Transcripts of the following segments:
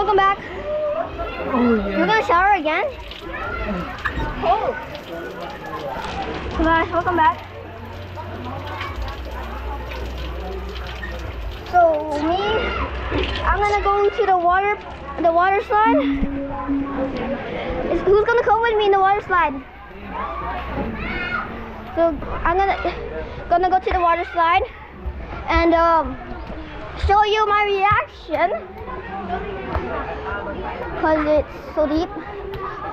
welcome back. Oh, yeah. You're gonna shower again? Oh. Goodbye, welcome back. So I'm gonna go into the water slide. Who's gonna come with me in the water slide? So I'm gonna go to the water slide and show you my reaction because it's so deep.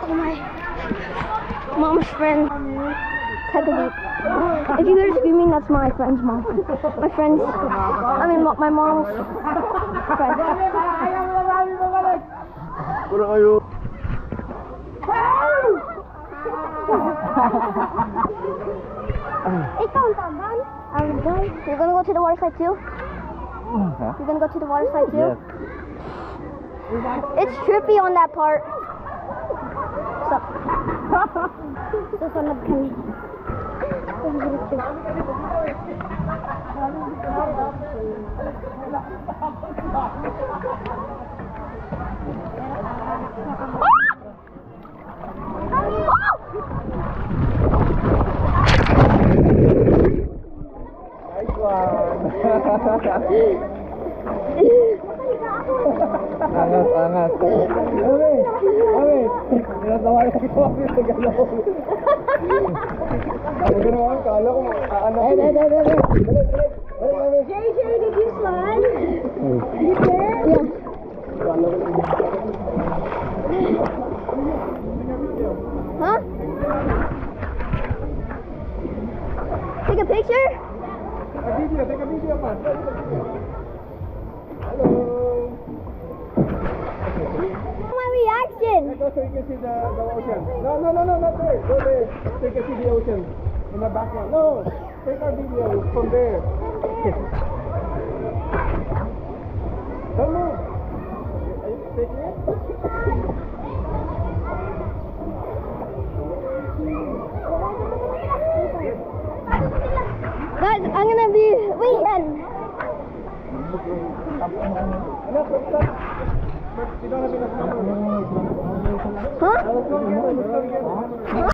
Oh my mom's friend. Take a deep. If you hear screaming, that's my friend's mom. My friend's, I mean my mom's friend. Wala kayo. You're gonna go to the water slide too? Huh? You're gonna go to the water slide too? Yes. It's trippy on that part. Stop. This one of Kenny. Nice one. Angas. Okay. Tinatawa ko ako sa galaw. Ang ginawa ko, kala ko ano. JJ, did you slide? You did? Yeah. Huh? Take a picture? Take a video, man. Hello. My reaction. Go so you can see the ocean. No, not there. Go there. So you can see the ocean in the background. No, take our video from there. Don't move. Are you taking it? Guys, I'm gonna be waiting. Enough, stop. But you don't have enough number. Huh? Let's go again.